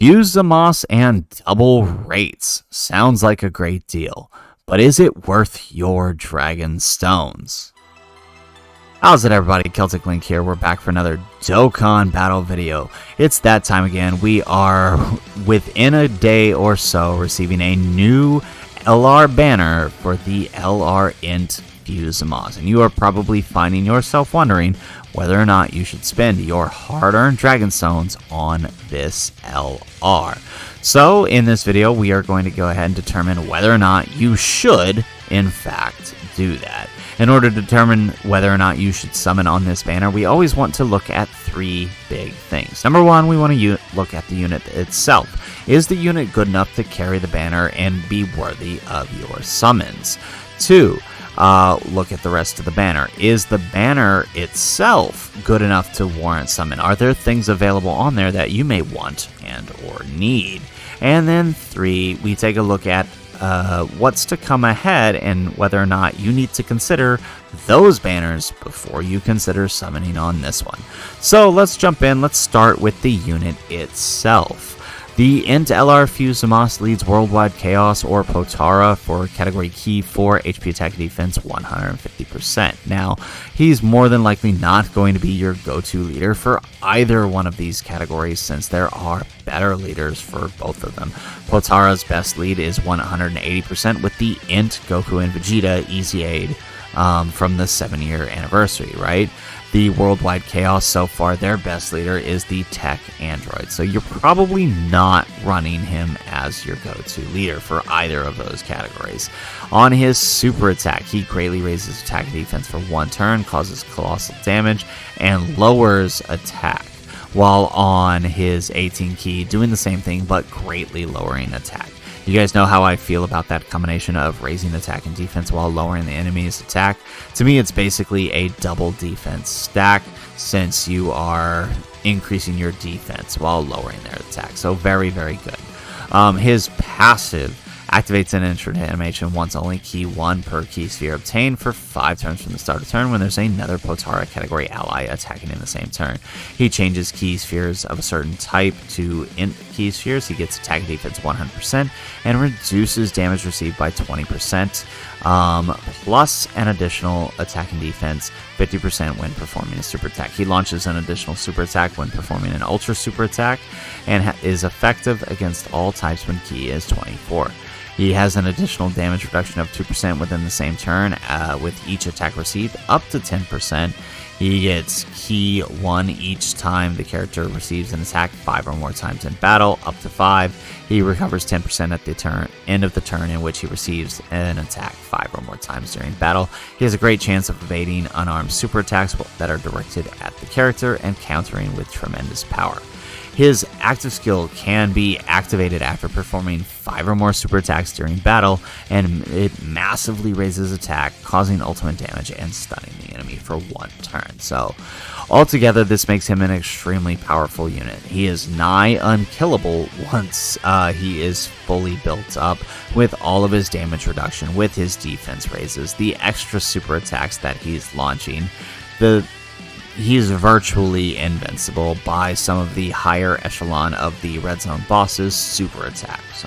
Fuse Zamasu and double rates. Sounds like a great deal, but is it worth your dragon stones? How's it, everybody? Celtic Link here. We're back for another Dokkan battle video. It's that time again. We are within a day or so receiving a new LR banner for the LR Int Fuse Zamasu, and you are probably finding yourself wondering whether or not you should spend your hard-earned dragon stones on this LR. So in this video, we are going to go ahead and determine whether or not you should, in fact, do that. In order to determine whether or not you should summon on this banner, we always want to look at three big things. Number one, we want to look at the unit itself. Is the unit good enough to carry the banner and be worthy of your summons? Two, look at the rest of the banner. Is the banner itself good enough to warrant summon? Are there things available on there that you may want and or need? And then three, we take a look at what's to come ahead and whether or not you need to consider those banners before you consider summoning on this one. So let's jump in. Let's start with the unit itself. The Int LR Fuse Zamasu leads Worldwide Chaos or Potara for category key 4, HP attack and defense 150%. Now, he's more than likely not going to be your go-to leader for either one of these categories, since there are better leaders for both of them. Potara's best lead is 180% with the Int Goku and Vegeta Easy Aid from the 7-year anniversary, right? The Worldwide Chaos, so far, their best leader is the Tech Android. So you're probably not running him as your go-to leader for either of those categories. On his super attack, he greatly raises attack and defense for 1 turn, causes colossal damage, and lowers attack. While on his 18 key, doing the same thing, but greatly lowering attack. You guys know how I feel about that combination of raising attack and defense while lowering the enemy's attack. To me, it's basically a double defense stack, since you are increasing your defense while lowering their attack. So very, very good. His passive activates an instant animation once only, key 1 per key sphere obtained for 5 turns from the start of turn when there's another Potara category ally attacking in the same turn. He changes key spheres of a certain type to Int key spheres. He gets attack and defense 100% and reduces damage received by 20%, plus an additional attack and defense 50% when performing a super attack. He launches an additional super attack when performing an ultra super attack and is effective against all types when key is 24. He has an additional damage reduction of 2% within the same turn with each attack received, up to 10%. He gets key 1 each time the character receives an attack 5 or more times in battle, up to 5. He recovers 10% at the end of the turn in which he receives an attack 5 or more times during battle. He has a great chance of evading unarmed super attacks that are directed at the character and countering with tremendous power. His active skill can be activated after performing 5 or more super attacks during battle, and it massively raises attack, causing ultimate damage and stunning the enemy for 1 turn. So, altogether, this makes him an extremely powerful unit. He is nigh unkillable once he is fully built up, with all of his damage reduction, with his defense raises, the extra super attacks that he's launching, He's virtually invincible by some of the higher echelon of the Red Zone boss's super attacks.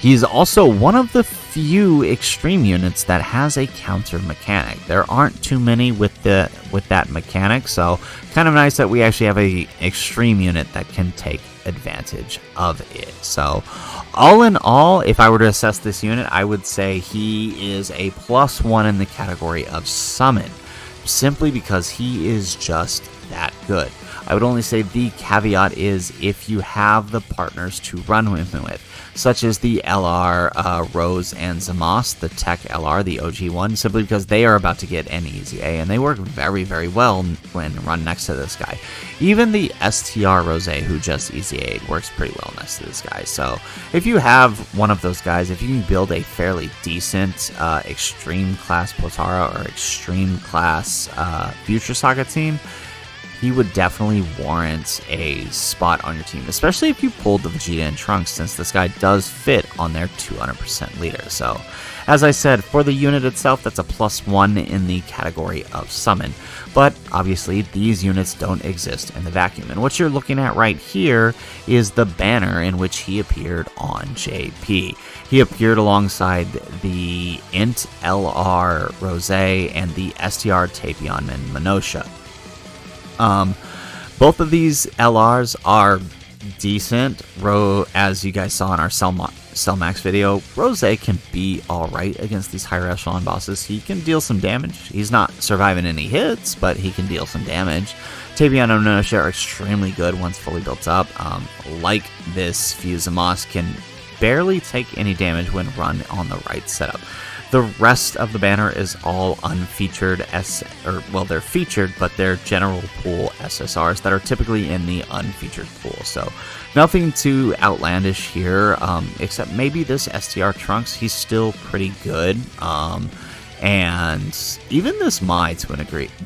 He's also one of the few extreme units that has a counter mechanic. There aren't too many with that mechanic, so kind of nice that we actually have a extreme unit that can take advantage of it. So all in all, if I were to assess this unit, I would say he is a +1 in the category of summon, simply because he is just that good. I would only say the caveat is if you have the partners to run him with, such as the LR Rose and Zamasu, the Tech LR, the OG one, simply because they are about to get an Easy A, and they work very, very well when run next to this guy. Even the STR Rose, who just Easy A, works pretty well next to this guy. So if you have one of those guys, if you can build a fairly decent Extreme Class Potara or Extreme Class Future Saga team, he would definitely warrant a spot on your team, especially if you pulled the Vegeta and Trunks, since this guy does fit on their 200% leader. So, as I said, for the unit itself, that's a +1 in the category of summon. But obviously, these units don't exist in the vacuum. And what you're looking at right here is the banner in which he appeared on JP. He appeared alongside the Int LR Rose and the STR Tapion and Minosha. Both of these LRs are decent. As you guys saw in our Cell Max video, Rose can be alright against these higher echelon bosses. He can deal some damage. He's not surviving any hits, but he can deal some damage. Tapion and Minosha are extremely good once fully built up. Like this, Fusion Zamasu can barely take any damage when run on the right setup. The rest of the banner is all unfeatured, they're featured, but they're general pool SSRs that are typically in the unfeatured pool. So nothing too outlandish here, except maybe this STR Trunks. He's still pretty good. And even this Mai, to a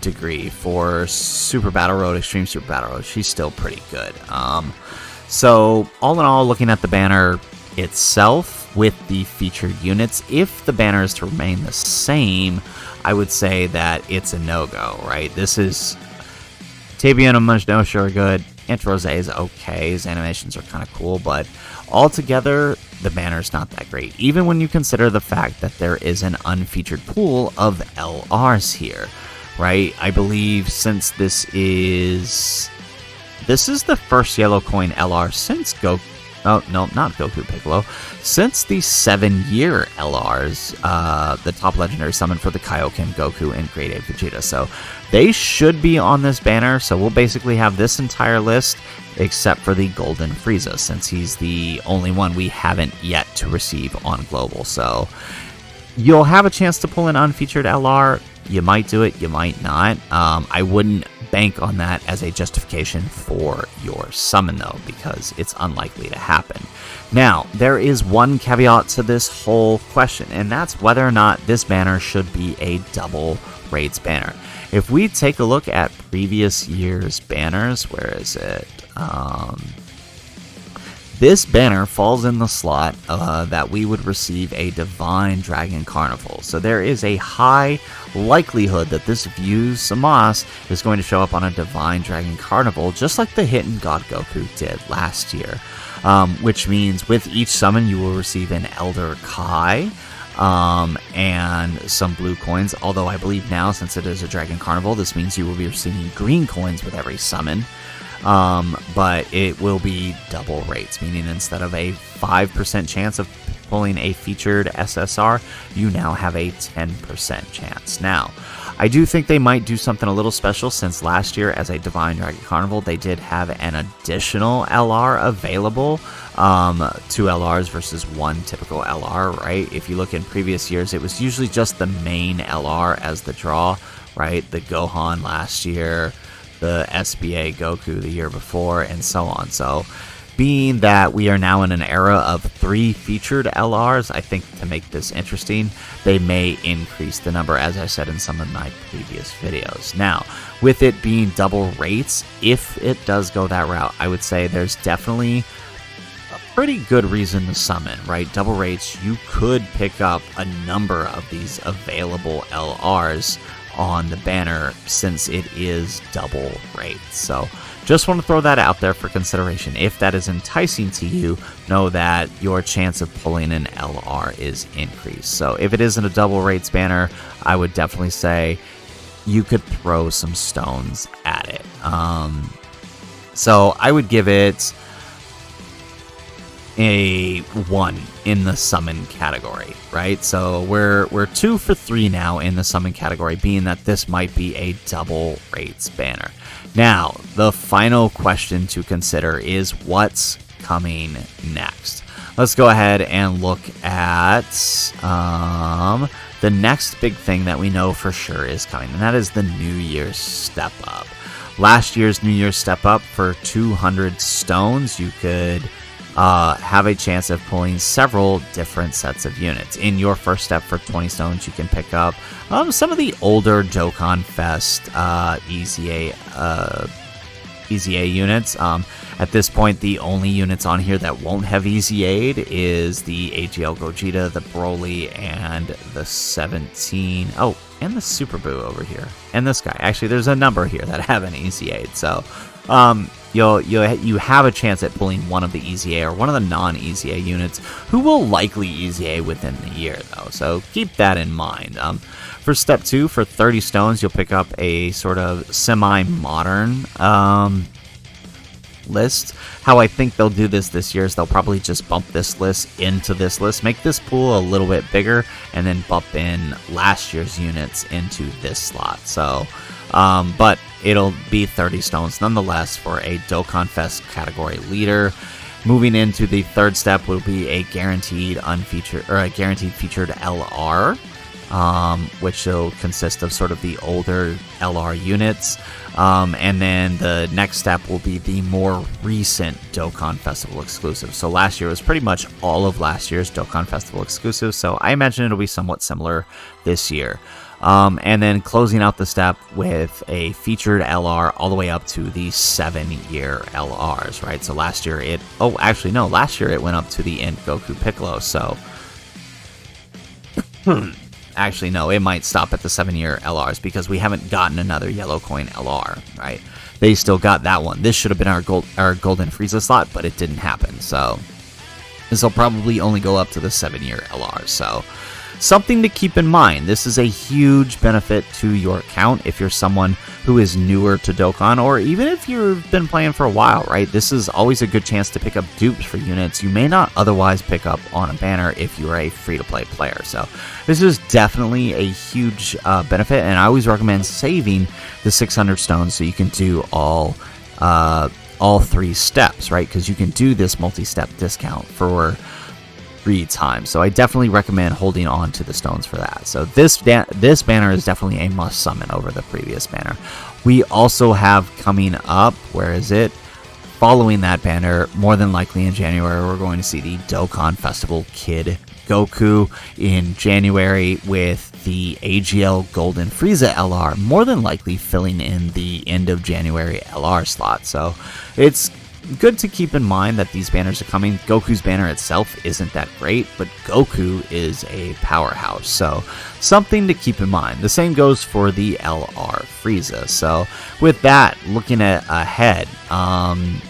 degree, for Super Battle Road, Extreme Super Battle Road, she's still pretty good. So all in all, looking at the banner itself with the featured units, if the banner is to remain the same, I would say that it's a no-go, right? This is Tapion and Minosha are good. Int Rose is okay. His animations are kind of cool, but altogether, the banner's not that great, even when you consider the fact that there is an unfeatured pool of LRs here, right? I believe since this is the first yellow coin LR since Goku. Oh, no, not Goku Piccolo. Since the 7-year LRs, the top legendary summon for the Kaioken, Goku, and Grade 8 Vegeta. So they should be on this banner. So we'll basically have this entire list except for the Golden Frieza, since he's the only one we haven't yet to receive on Global. So you'll have a chance to pull an unfeatured LR. You might do it, you might not. I wouldn't bank on that as a justification for your summon, though, because it's unlikely to happen. Now, there is one caveat to this whole question, and that's whether or not this banner should be a double raids banner. If we take a look at previous year's banners, where is it? This banner falls in the slot that we would receive a Divine Dragon Carnival. So there is a high likelihood that this Fusion Zamasu is going to show up on a Divine Dragon Carnival, just like the Hidden God Goku did last year. Which means with each summon you will receive an Elder Kai and some blue coins. Although I believe now, since it is a Dragon Carnival, this means you will be receiving green coins with every summon. But it will be double rates, meaning instead of a 5% chance of pulling a featured SSR, you now have a 10% chance. Now, I do think they might do something a little special, since last year as a Divine Dragon Carnival, they did have an additional LR available, 2 LRs versus 1 typical LR, right? If you look in previous years, it was usually just the main LR as the draw, right? The Gohan last year, the SBA Goku the year before, and so on. So being that we are now in an era of 3 featured LRs, I think to make this interesting, they may increase the number, as I said in some of my previous videos. Now, with it being double rates, if it does go that route, I would say there's definitely a pretty good reason to summon, right? Double rates, you could pick up a number of these available LRs on the banner, since it is double rates. So just want to throw that out there for consideration. If that is enticing to you, know that your chance of pulling an LR is increased. So if it isn't a double rates banner, I would definitely say you could throw some stones at it. So I would give it a 1 in the summon category, right? So we're 2 for 3 now in the summon category, being that this might be a double rates banner. Now, the final question to consider is what's coming next. Let's go ahead and look at the next big thing that we know for sure is coming, and that is the New Year's Step Up. Last year's New Year's Step Up, for 200 stones, you could have a chance of pulling several different sets of units. In your first step, for 20 stones, you can pick up some of the older Dokkan Fest EZA units. At this point, the only units on here that won't have Easy Aid is the AGL Gogeta, the Broly, and the 17. Oh, and the Super Boo over here. And this guy. Actually, there's a number here that have an Easy Aid. So, you have a chance at pulling one of the EZA or one of the non-EZA units who will likely EZA within the year, though. So keep that in mind. For step 2, for 30 stones, you'll pick up a sort of semi-modern list. How I think they'll do this year is they'll probably just bump this list into this list, make this pool a little bit bigger, and then bump in last year's units into this slot. So, but it'll be 30 stones nonetheless for a Dokkan Fest category leader. Moving into the third step will be a guaranteed unfeatured or a guaranteed featured LR. Which will consist of sort of the older LR units. And then the next step will be the more recent Dokkan Festival exclusive. So last year was pretty much all of last year's Dokkan Festival exclusive, so I imagine it'll be somewhat similar this year. And then closing out the step with a featured LR all the way up to the 7-year LRs, right? So last year last year it went up to the End Goku Piccolo, so... Actually, no, it might stop at the 7-year LRs because we haven't gotten another Yellow Coin LR, right? They still got that one. This should have been our Golden Frieza slot, but it didn't happen. So this will probably only go up to the 7-year LR. So something to keep in mind. This is a huge benefit to your account if you're someone who is newer to Dokkan, or even if you've been playing for a while, right? This is always a good chance to pick up dupes for units you may not otherwise pick up on a banner if you are a free-to-play player. So this is definitely a huge benefit, and I always recommend saving the 600 stones so you can do all 3 steps, right? Because you can do this multi-step discount for 3 times. So I definitely recommend holding on to the stones for that. So this banner is definitely a must summon over the previous banner. We also have coming up, where is it? Following that banner, more than likely in January, we're going to see the Dokkan Festival Kid Goku in January with the AGL Golden Frieza LR, more than likely filling in the end of January LR slot. So it's good to keep in mind that these banners are coming. Goku's banner itself isn't that great, but Goku is a powerhouse, so something to keep in mind. The same goes for the LR Frieza. So with that, looking ahead, I'm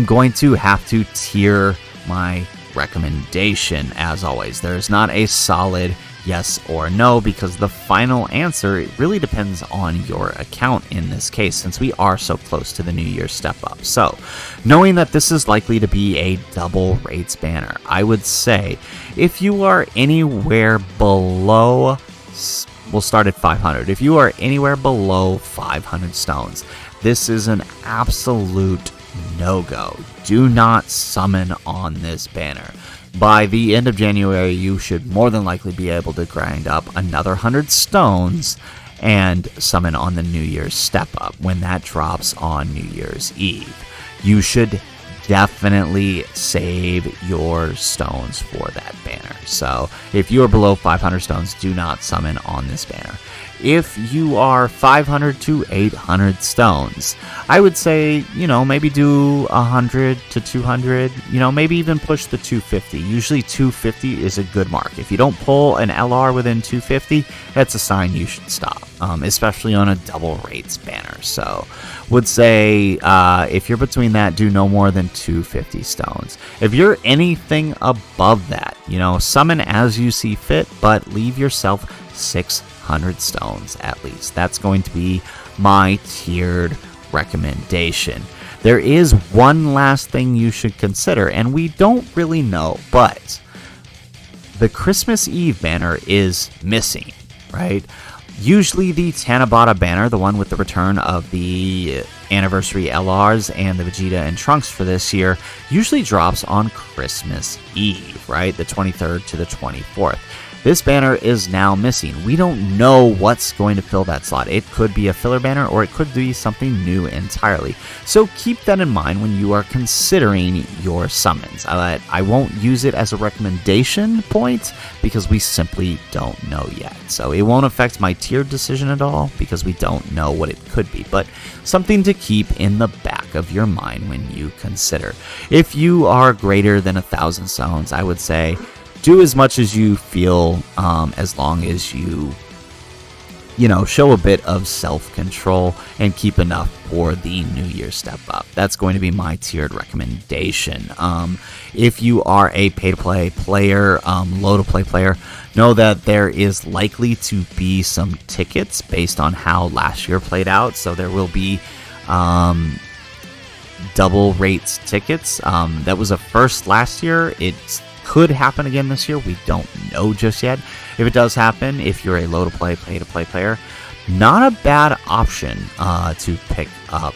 going to have to tier my recommendation. As always, there's not a solid yes or no, because the final answer, it really depends on your account in this case, since we are so close to the New Year's step up. So knowing that this is likely to be a double rates banner, I would say if you are anywhere below, we'll start at 500. If you are anywhere below 500 stones, this is an absolute no-go. Do not summon on this banner. By the end of January, you should more than likely be able to grind up another 100 stones and summon on the New Year's step up when that drops on New Year's Eve. You should definitely save your stones for that banner. So if you are below 500 stones, do not summon on this banner. If you are 500 to 800 stones, I would say, maybe do 100 to 200, maybe even push the 250. Usually 250 is a good mark. If you don't pull an LR within 250, that's a sign you should stop, especially on a double rates banner. So would say if you're between that, do no more than 250 stones. If you're anything above that, summon as you see fit, but leave yourself 600 stones at least. That's going to be my tiered recommendation. There is one last thing you should consider, and we don't really know, but the Christmas Eve banner is missing, right? Usually the Tanabata banner, the one with the return of the anniversary LRs and the Vegeta and Trunks for this year, usually drops on Christmas Eve, right? The 23rd to the 24th. this banner is now missing. We don't know what's going to fill that slot. It could be a filler banner, or it could be something new entirely. So keep that in mind when you are considering your summons. I won't use it as a recommendation point because we simply don't know yet. So it won't affect my tiered decision at all because we don't know what it could be, but something to keep in the back of your mind when you consider. If you are greater than 1,000 stones, I would say do as much as you feel, as long as you show a bit of self-control and keep enough for the New Year step up. That's going to be my tiered recommendation. If you are a pay-to-play player, low-to-play player, know that there is likely to be some tickets based on how last year played out. So there will be double rates tickets. That was a first last year. It could happen again this year. We don't know just yet. If it does happen, if you're a low-to-play, pay-to-play player, not a bad option to pick up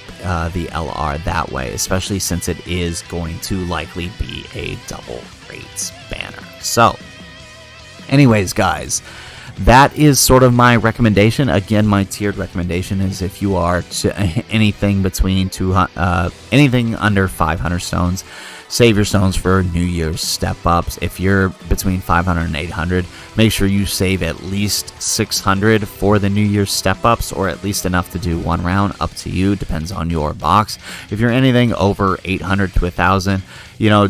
the LR that way, especially since it is going to likely be a double rates banner. So, anyways, guys, that is sort of my recommendation. Again, my tiered recommendation is if you are anything between anything under 500 stones, save your stones for New Year's step-ups. If you're between 500 and 800, make sure you save at least 600 for the New Year's step-ups, or at least enough to do one round. Up to you, depends on your box. If you're anything over 800 to 1,000,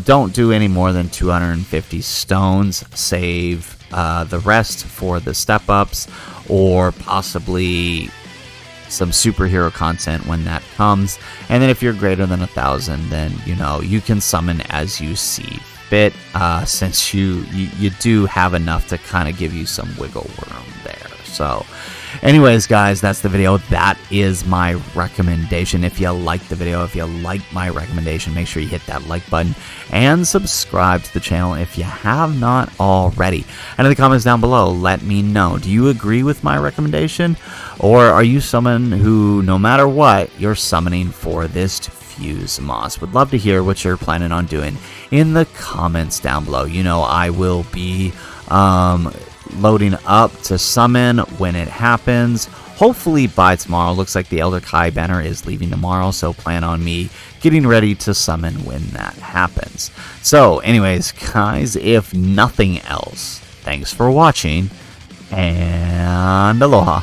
don't do any more than 250 stones. Save the rest for the step-ups, or possibly some superhero content when that comes. And then if you're greater than 1,000, then you can summon as you see fit, since you do have enough to kind of give you some wiggle room there. So anyways, guys, that's the video. That is my recommendation. If you liked the video, if you like my recommendation, make sure you hit that like button and subscribe to the channel if you have not already. And in the comments down below, let me know, do you agree with my recommendation, or are you someone who, no matter what, you're summoning for this Fuse Zamasu? Would love to hear what you're planning on doing in the comments down below. I will be loading up to summon when it happens, hopefully by tomorrow. Looks like the Elder Kai banner is leaving tomorrow, so plan on me getting ready to summon when that happens. So anyways, guys, if nothing else, thanks for watching, and aloha.